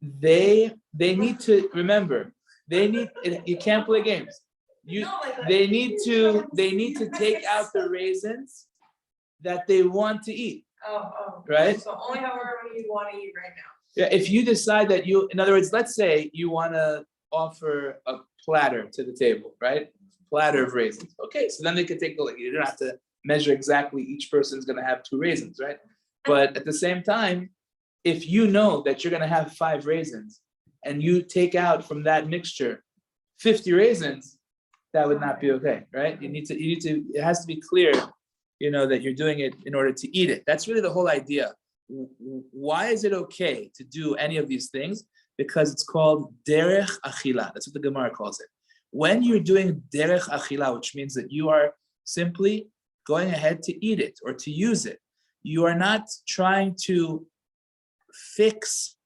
Speaker 1: They need to remember. You can't play games. They need to take out the raisins that they want to eat.
Speaker 6: Oh.
Speaker 1: Right?
Speaker 6: So only however you want to eat right now.
Speaker 1: Yeah, if you decide that in other words, let's say you want to offer a platter to the table, right? Platter of raisins. Okay, so then they can take a look. You don't have to measure exactly each person's going to have 2 raisins, right? But at the same time, if you know that you're going to have 5 raisins and you take out from that mixture 50 raisins, that would not be okay, right? You need to, it has to be clear, that you're doing it in order to eat it. That's really the whole idea. Why is it okay to do any of these things? Because it's called derech achila. That's what the Gemara calls it. When you're doing derech achila, which means that you are simply going ahead to eat it or to use it, you are not trying to fix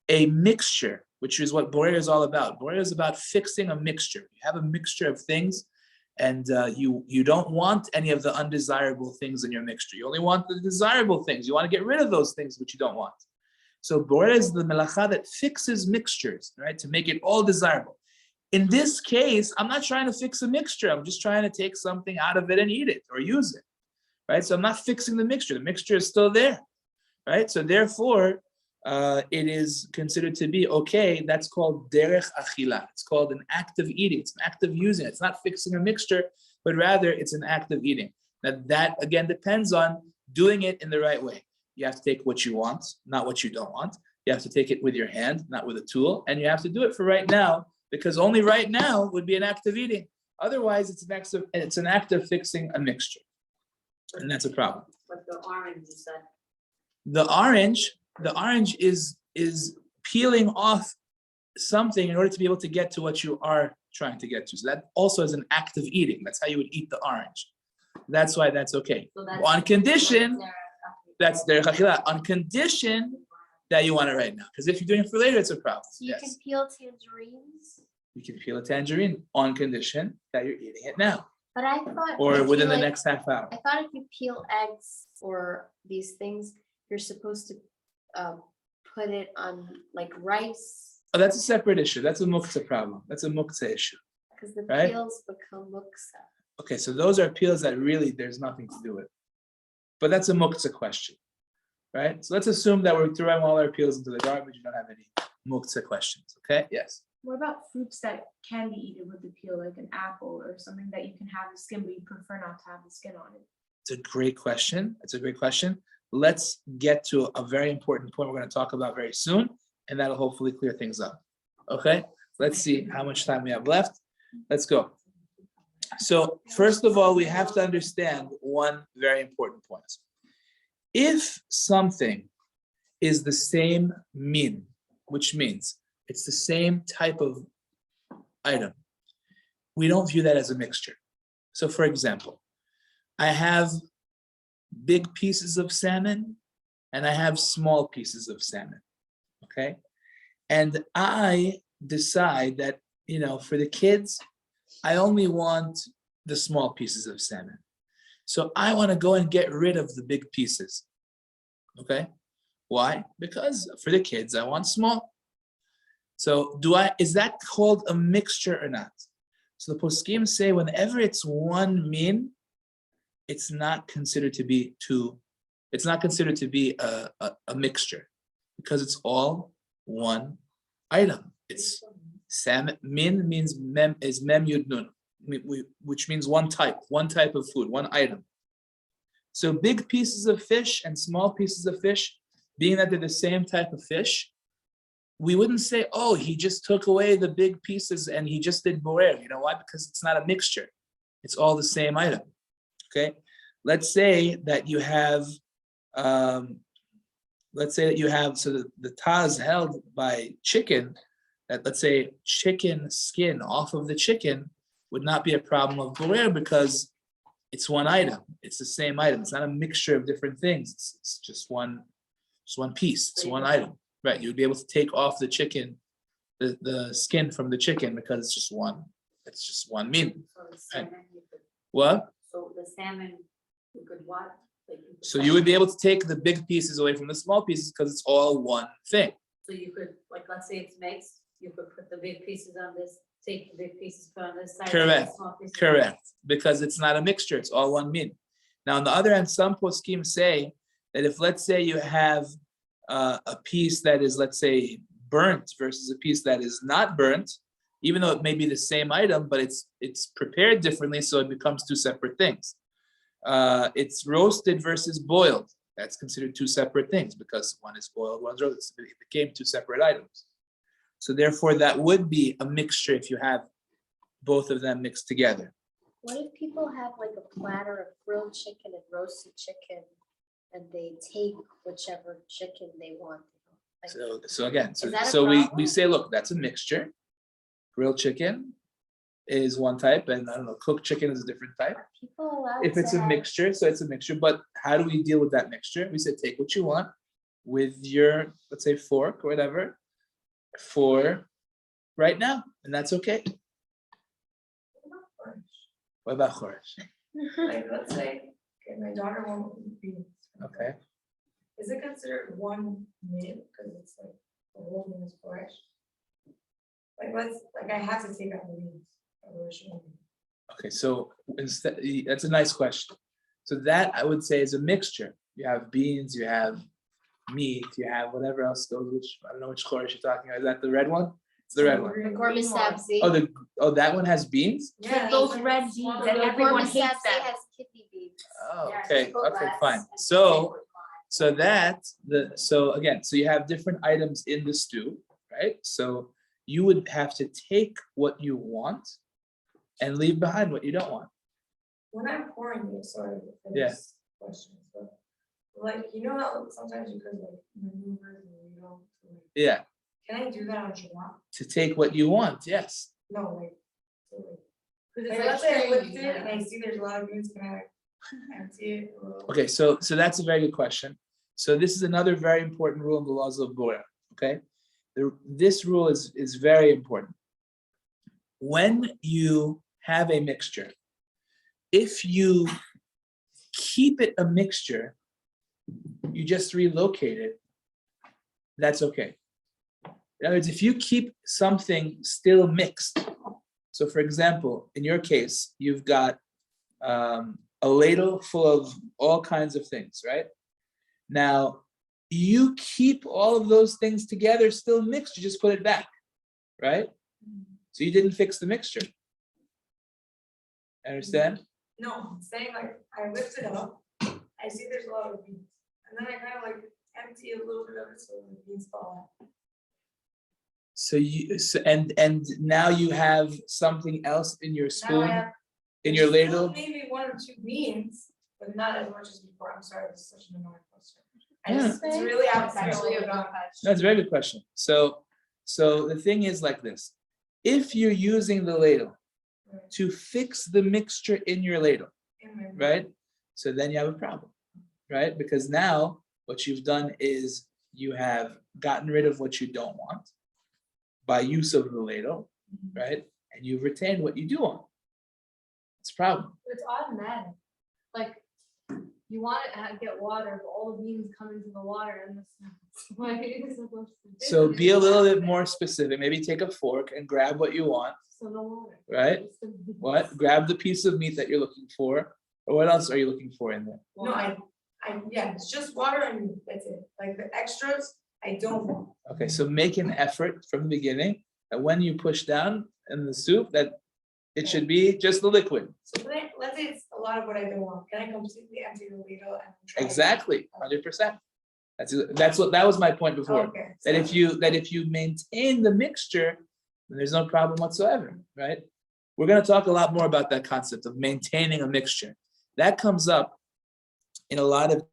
Speaker 1: a mixture, which is what Borei is all about. Borei is about fixing a mixture. You have a mixture of things, and you don't want any of the undesirable things in your mixture. You only want the desirable things. You want to get rid of those things which you don't want. So Borei is the melacha that fixes mixtures, right, to make it all desirable. In this case, I'm not trying to fix a mixture. I'm just trying to take something out of it and eat it or use it, right? So I'm not fixing the mixture. The mixture is still there, right? So therefore, it is considered to be okay. That's called derech achila. It's called an act of eating. It's an act of using it. It's not fixing a mixture, but rather it's an act of eating. Now that again depends on doing it in the right way. You have to take what you want, not what you don't want. You have to take it with your hand, not with a tool, and you have to do it for right now, because only right now would be an act of eating. Otherwise, it's an act of fixing a mixture, and that's a problem.
Speaker 2: But the orange, you said.
Speaker 1: The orange is peeling off something in order to be able to get to what you are trying to get to. So that also is an act of eating. That's how you would eat the orange. That's why that's okay.
Speaker 2: So that's
Speaker 1: On condition,
Speaker 2: that's
Speaker 1: that's derech achila. On condition that you want it right now. Because if you're doing it for later, it's a problem.
Speaker 4: So you can
Speaker 1: Yes.
Speaker 4: peel tangerines,
Speaker 1: You can peel a tangerine on condition that you're eating it now
Speaker 4: but I thought.
Speaker 1: or
Speaker 4: if
Speaker 1: within
Speaker 4: you,
Speaker 1: the
Speaker 4: like-
Speaker 1: next half hour.
Speaker 4: I thought if you peel eggs or these things, you're supposed to put it on like rice,
Speaker 1: Oh, that's a separate issue. That's a muktzah problem. That's a muktzah issue.
Speaker 4: because the
Speaker 1: Right.
Speaker 4: peels become muksa.
Speaker 1: Okay, so those are peels that really there's nothing to do with. But that's a muktzah question, right? So let's assume that we're throwing all our peels into the garbage. You don't have any muktzah questions, okay? Yes.
Speaker 5: What about fruits that can be eaten with the peel, like an apple or something that you can have the skin, but you prefer not to have the skin on it?
Speaker 1: It's a great question. It's a great question. Let's get to a very important point we're going to talk about very soon, and that'll hopefully clear things up. Okay, let's see how much time we have left. Let's go. So first of all, we have to understand one very important point. If something is the same min, which means it's the same type of item, we don't view that as a mixture. So for example, I have big pieces of salmon and I have small pieces of salmon, okay? And I decide that, for the kids, I only want the small pieces of salmon. So I want to go and get rid of the big pieces, okay? Why? Because for the kids, I want small. So is that called a mixture or not? So the poskim say whenever it's one min, it's not considered to be a mixture, because it's all one item. It's salmon. Min means mem yud nun, which means one type of food, one item. So big pieces of fish and small pieces of fish, being that they're the same type of fish, we wouldn't say, oh, he just took away the big pieces and he just did borer. You know why? Because it's not a mixture. It's all the same item. Okay, let's say that you have let's say that you have, so the taz held by chicken, that let's say chicken skin off of the chicken would not be a problem of borer because it's one item. It's the same item. It's not a mixture of different things. It's just one piece. It's one item. Right. You would be able to take off the chicken, the skin from the chicken because it's just one meat.
Speaker 2: So the salmon, you could,
Speaker 1: What?
Speaker 2: so the salmon, you could what? Like, you could
Speaker 1: So you would be able to take the big pieces away from the small pieces because it's all one thing.
Speaker 2: So you could, like, let's say it's mixed, you could put the big pieces on this, take the big pieces, put on this side. take the
Speaker 1: Correct.
Speaker 2: small pieces on
Speaker 1: Correct. Because it's not a mixture. It's all one meat. Now, on the other hand, some poskim say that if, let's say, you have a piece that is, let's say, burnt versus a piece that is not burnt, even though it may be the same item, but it's prepared differently, so it becomes two separate things. It's roasted versus boiled. That's considered two separate things because one is boiled, one's roasted. It became two separate items. So therefore, that would be a mixture if you have both of them mixed together.
Speaker 4: What if people have like a platter of grilled chicken and roasted chicken and they take whichever chicken they want? Like,
Speaker 1: So again,
Speaker 4: Is that a
Speaker 1: so we
Speaker 4: problem?
Speaker 1: say, look, that's a mixture. Grilled chicken is one type, and I don't know, cooked chicken is a different type.
Speaker 4: are people allowed
Speaker 1: If it's
Speaker 4: to
Speaker 1: a
Speaker 4: have-
Speaker 1: mixture, so it's a mixture, but how do we deal with that mixture? We said, take what you want with your, let's say, fork or whatever for right now, and that's okay. What about chorish?
Speaker 8: Like, let's say, okay, my daughter won't eat beans.
Speaker 1: Okay,
Speaker 8: Is it considered one meal, because it's like, the whole thing is fresh? Like, I have to take out the beans. Or she won't eat.
Speaker 1: okay, so instead, that's a nice question. So that I would say is a mixture. You have beans, you have meat, you have whatever else goes, which, I don't know which chorish you're talking about. Is that the red one? It's the red one.
Speaker 8: Green
Speaker 4: Korma
Speaker 8: bean one.
Speaker 4: sabzi.
Speaker 1: That one has beans?
Speaker 8: Yeah.
Speaker 5: Those
Speaker 8: it's like
Speaker 5: red beans
Speaker 8: swallow
Speaker 5: that
Speaker 8: it.
Speaker 5: everyone
Speaker 4: Korma
Speaker 5: hates
Speaker 4: sabzi
Speaker 5: them.
Speaker 4: has kidney beans.
Speaker 1: Oh,
Speaker 2: Yeah,
Speaker 1: okay,
Speaker 2: just put
Speaker 1: okay,
Speaker 2: less
Speaker 1: fine.
Speaker 2: and
Speaker 1: So
Speaker 2: take what
Speaker 1: so again, so you have different items in the stew, right? So you would have to take what you want and leave behind what you don't want.
Speaker 8: When I'm pouring it, sorry, for
Speaker 1: Yeah.
Speaker 8: this question, but like, you know how sometimes you could like maneuver and you know, like,
Speaker 1: Yeah,
Speaker 8: can I do that on Shabbat?
Speaker 1: to take what you want, yes.
Speaker 8: No, like, so like,
Speaker 5: Because
Speaker 8: like,
Speaker 5: it's
Speaker 8: let's say I
Speaker 5: like
Speaker 8: lift it and I see there's a lot of beans, can I empty it? a little?
Speaker 1: Okay, so that's a very good question. So this is another very important rule in the laws of Bora, okay? This rule is very important. When you have a mixture, if you keep it a mixture, you just relocate it, that's okay. In other words, if you keep something still mixed, so for example, in your case, you've got a ladle full of all kinds of things, right? Now, you keep all of those things together still mixed, you just put it back, right? So you didn't fix the mixture. Understand?
Speaker 8: No, I'm saying like, I lift it up, I see there's a lot of beans, and then I kind of like empty a little bit of it so the beans fall out.
Speaker 1: So and now you have something else in your
Speaker 8: Now I
Speaker 1: spoon,
Speaker 8: have
Speaker 1: in your
Speaker 8: there's still
Speaker 1: ladle.
Speaker 8: maybe one or two beans, but not as much as before. I'm sorry, this is such an annoying question. It's really actually about.
Speaker 1: That's a very good question. So the thing is like this. If you're using the ladle to fix the mixture in your ladle, right? So then you have a problem, right? Because now what you've done is you have gotten rid of what you don't want by use of the ladle, right? And you've retained what you do want. It's a problem.
Speaker 6: It's automatic. Like, you want to get water, but all the beans come into the water and it's like, it's supposed to do.
Speaker 1: So be a little bit more specific. Maybe take a fork and grab what you want,
Speaker 6: So no water.
Speaker 1: right?
Speaker 6: It's the beans.
Speaker 1: What? Grab the piece of meat that you're looking for. Or what else are you looking for in there?
Speaker 8: No, yeah, it's just water and that's it. Like the extras, I don't want.
Speaker 1: Okay, so make an effort from the beginning that when you push down in the soup, that it should be just the liquid.
Speaker 8: So let's say it's a lot of what I don't want. Can I completely empty the ladle and try? it?
Speaker 1: Exactly, 100%. That was my point before.
Speaker 8: Okay.
Speaker 1: That if you maintain the mixture, then there's no problem whatsoever, right? We're going to talk a lot more about that concept of maintaining a mixture. That comes up in a lot of